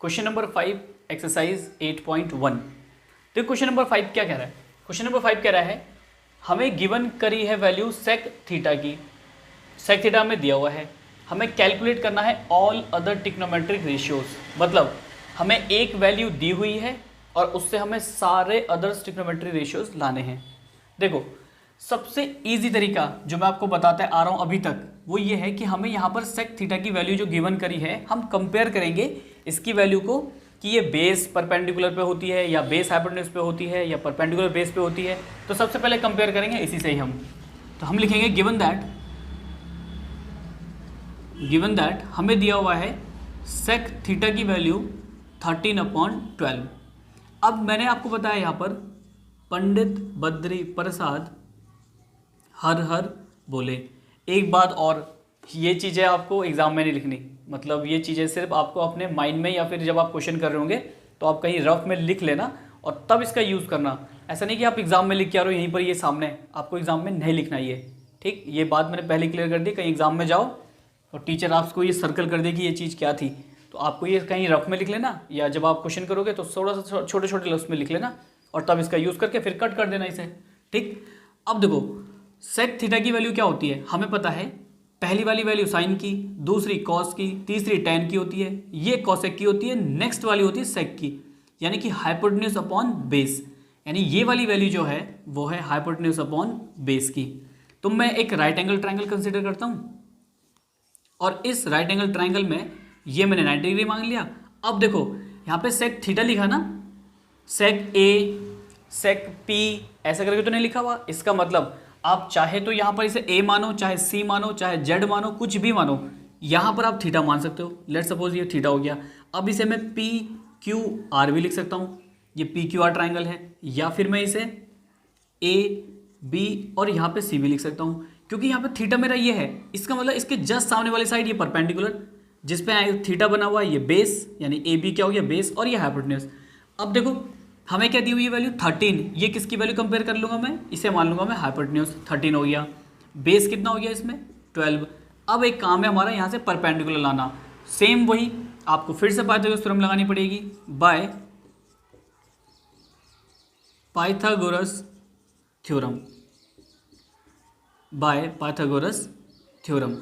Question number 5 exercise 8.1। तो question number 5 क्या कह रहा है? क्वेश्चन नंबर 5 कह रहा है हमें गिवन करी है वैल्यू सेक थीटा की, सेक थीटा हमें दिया हुआ है, हमें कैलकुलेट करना है ऑल अदर ट्रिग्नोमेट्रिक रेशियोज। मतलब हमें एक वैल्यू दी हुई है और उससे हमें सारे अदर्स ट्रिग्नोमेट्रिक रेशियोज लाने हैं। देखो सबसे इजी तरीका जो मैं आपको बताता आ रहा हूँ अभी तक वो ये है कि हमें यहाँ पर सेक थीटा की वैल्यू जो गिवन करी है हम कंपेयर करेंगे इसकी वैल्यू को कि ये बेस परपेंडिकुलर पे होती है या बेस हाइपोटेन्यूज पे होती है या परपेंडिकुलर बेस पे होती है। तो सबसे पहले कंपेयर करेंगे इसी से ही हम। तो हम लिखेंगे गिवन दैट हमें दिया हुआ है सेक थीटा की वैल्यू 13/12। अब मैंने आपको बताया यहाँ पर पंडित बद्री प्रसाद हर हर बोले। एक बात और, ये चीज़ें आपको एग्जाम में नहीं लिखनी, मतलब ये चीज़ें सिर्फ आपको अपने माइंड में या फिर जब आप क्वेश्चन कर रहे होंगे तो आप कहीं रफ में लिख लेना और तब इसका यूज़ करना। ऐसा नहीं कि आप एग्जाम में लिख के आ रहे हो यहीं पर ये सामने, आपको एग्जाम में नहीं लिखना ये, ठीक। ये बात मैंने पहले क्लियर कर दी। कहीं एग्जाम में जाओ और टीचर आपको ये सर्कल कर दे कि ये चीज़ क्या थी, तो आपको ये कहीं रफ में लिख लेना या जब आप क्वेश्चन करोगे तो थोड़ा सा छोटे छोटे लफ्ज़ में लिख लेना और तब इसका यूज़ करके फिर कट कर देना इसे, ठीक। अब देखो सेक थीटा की वैल्यू क्या होती है हमें पता है। पहली वाली वैल्यू साइन की, दूसरी कॉस की, तीसरी टेन की होती है, ये कॉसेक की होती है, नेक्स्ट वाली होती है सेक की, यानी कि हाइपोटेन्यूज अपॉन बेस। यानी ये वाली वैल्यू जो है वो है हाइपोटेन्यूज अपॉन बेस की। तो मैं एक राइट एंगल ट्राइंगल कंसिडर करता हूँ और इस राइट एंगल ट्राइंगल में ये मैंने 90 डिग्री मांग लिया। अब देखो यहाँ पे सेक थीटा लिखा ना, सेक ए, सेक पी ऐसा करके तो नहीं लिखा हुआ। इसका मतलब आप चाहे तो यहाँ पर इसे ए मानो, चाहे सी मानो, चाहे जेड मानो, कुछ भी मानो, यहाँ पर आप थीटा मान सकते हो। लेट सपोज ये थीटा हो गया। अब इसे मैं पी क्यू आर भी लिख सकता हूँ, ये पी क्यू आर ट्राइंगल है, या फिर मैं इसे ए बी और यहाँ पे सी भी लिख सकता हूँ, क्योंकि यहाँ पे थीटा मेरा ये है। इसका मतलब इसके जस्ट सामने वाली साइड ये परपेंडिकुलर जिसपे थीटा बना हुआ है ये बेस, यानी ए बी क्या हो गया बेस और ये हाइपोटेन्यूज। अब देखो हमें क्या दी हुई है वैल्यू 13, ये किसकी वैल्यू कंपेयर कर लूँगा मैं, इसे मान लूँगा मैं हाइपोटेन्यूज 13 हो गया। बेस कितना हो गया इसमें 12। अब एक काम है हमारा यहाँ से परपेंडिकुलर लाना। सेम वही आपको फिर से पाइथागोरस थ्योरम लगानी पड़ेगी बाय पाइथागोरस थ्योरम,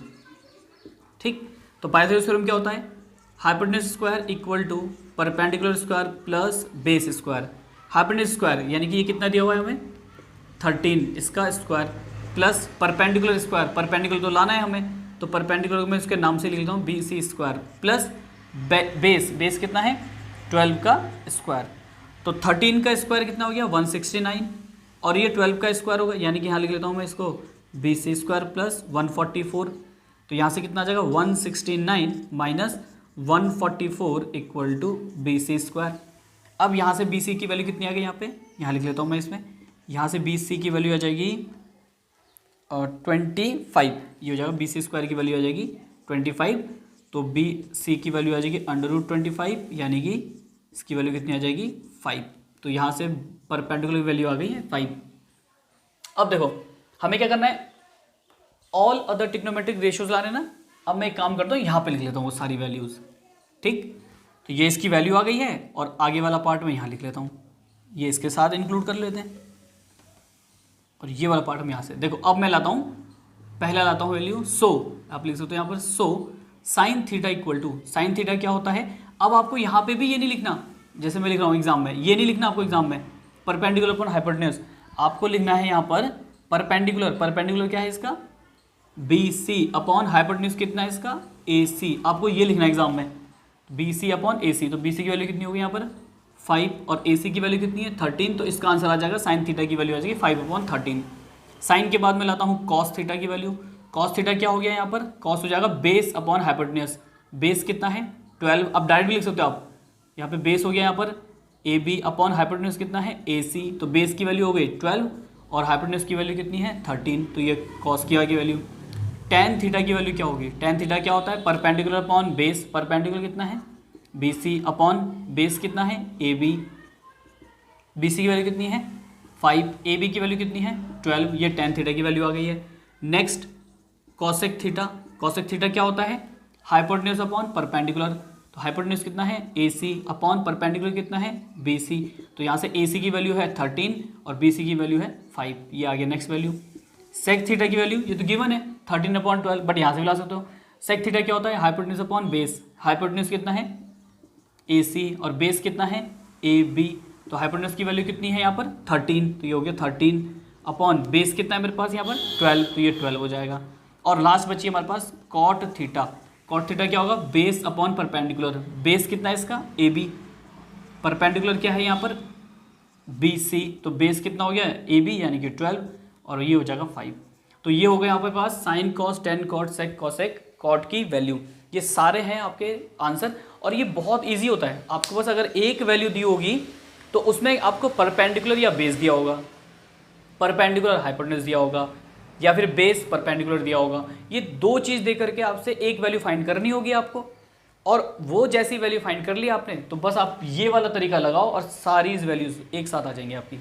ठीक। तो पाइथागोरस थ्योरम क्या होता है, hypotenuse square equal to perpendicular square plus base square. Hypotenuse square यानी कि ये कितना दिया हुआ है हमें 13, इसका square plus perpendicular square, perpendicular तो लाना है हमें, तो परपेंडिकुलर में उसके नाम से लिख लेता हूँ B C square plus base कितना है 12 का स्क्वायर। तो 13 का स्क्वायर कितना हो गया 169 और ये 12 का स्क्वायर होगा, यानी कि यहाँ लिख लेता हूँ मैं इसको बी सी स्क्वायर प्लस 144। तो यहाँ से कितना आ जाएगा 169 minus 144 equal to B C square. अब यहाँ से बी सी की वैल्यू कितनी आ गई, यहाँ लिख लेता हूँ मैं इसमें, यहाँ से बी सी की वैल्यू आ जाएगी 25, ये हो जाएगा बी सी स्क्वायर की वैल्यू आ जाएगी 25। तो बी सी की वैल्यू आ जाएगी √25, यानी कि इसकी वैल्यू कितनी आ जाएगी 5। तो यहाँ से परपेंडिकुलर वैल्यू आ गई है 5। अब देखो हमें क्या करना है, ऑल अदर ट्रिग्नोमेट्रिक रेशियोज लाने ना। अब मैं एक काम करता हूँ यहाँ पे लिख लेता हूँ वो सारी वैल्यूज़, ठीक। तो ये इसकी वैल्यू आ गई है और आगे वाला पार्ट मैं यहाँ लिख लेता हूँ, ये इसके साथ इंक्लूड कर लेते हैं और ये वाला पार्ट हम यहाँ से देखो। अब मैं लाता हूँ, पहला लाता हूँ वैल्यू, सो आप लिख सकते हो यहाँ पर so sine theta equal to, sine theta क्या होता है। अब आपको यहाँ पे भी ये नहीं लिखना जैसे मैं लिख रहा हूँ एग्जाम में, ये नहीं लिखना आपको एग्जाम में परपेंडिकुलर अपॉन हाइपोटेन्यूज। आपको लिखना है यहाँ पर परपेंडिकुलर क्या है इसका बी सी अपॉन हाइपोटेन्यूज कितना है इसका ए सी। आपको ये लिखना है एग्जाम में बी सी अपॉन ए सी। तो बी सी की वैल्यू कितनी होगी यहाँ पर 5 और ए सी की वैल्यू कितनी है 13। तो इसका आंसर आ जाएगा साइन थीटा की वैल्यू आ जाएगी 5/13। साइन के बाद में लाता हूँ कॉस थीटा की वैल्यू। कॉस थीटा क्या हो गया यहाँ पर, कॉस हो जाएगा बेस अपॉन हाइपोटेन्यूज। बेस कितना है 12। अब डायरेक्ट भी लिख सकते हो आप, यहाँ पे बेस हो गया यहाँ पर ए बी अपॉन हाइपोटेन्यूज कितना है ए सी। तो बेस की वैल्यू हो गई 12 और हाइपोटेन्यूज की वैल्यू कितनी है 13। तो ये कॉस की आ गई वैल्यू। टेन थीटा की वैल्यू क्या होगी, टेन थीटा क्या होता है परपेंडिकुलर अपॉन बेस। परपेंडिकुलर कितना है बी सी अपॉन बेस कितना है ए बी। बी सी की वैल्यू कितनी है 5, ए बी की वैल्यू कितनी है 12। ये टेन थीटा की वैल्यू आ गई है। Next cosec theta. Cosec theta क्या होता है हाइपोटेन्यूज अपॉन परपेंडिकुलर। तो हाइपोटेन्यूज कितना है AC अपॉन परपेंडिकुलर कितना है BC। तो यहाँ से AC की वैल्यू है 13 और BC की वैल्यू है 5। ये आ गया नेक्स्ट वैल्यू। सेक थीटा की वैल्यू ये तो गिवन है 13/12, बट यहाँ से भी ला सकते हो। सेक थीटा क्या होता है हाइपोटेन्यूज अपॉन बेस। हाइपोटेन्यूज कितना है AC और बेस कितना है AB। तो हाइपोटेन्यूज की वैल्यू कितनी है यहाँ पर 13, तो ये हो गया 13 अपॉन बेस कितना है मेरे पास यहाँ पर 12, तो ये 12 हो जाएगा। और लास्ट बची हमारे पास कॉट थीटा। कॉट थीटा क्या होगा बेस अपॉन परपेंडिकुलर। बेस कितना है इसका AB, परपेंडिकुलर क्या है यहाँ पर BC, तो बेस कितना हो गया AB यानी कि 12 और ये हो जाएगा 5। तो ये हो गया यहाँ पे पास sine cos tan cot sec cosec cot की वैल्यू। ये सारे हैं आपके आंसर और ये बहुत इजी होता है। आपको बस अगर एक वैल्यू दी होगी तो उसमें आपको परपेंडिकुलर या बेस दिया होगा, परपेंडिकुलर हाइपोटेन्यूज दिया होगा या फिर बेस परपेंडिकुलर दिया होगा। ये दो चीज़ दे करके आपसे एक वैल्यू फाइंड करनी होगी आपको, और वो जैसी वैल्यू फाइंड कर ली आपने तो बस आप ये वाला तरीका लगाओ और सारी वैल्यूज एक साथ आ जाएंगी आपकी।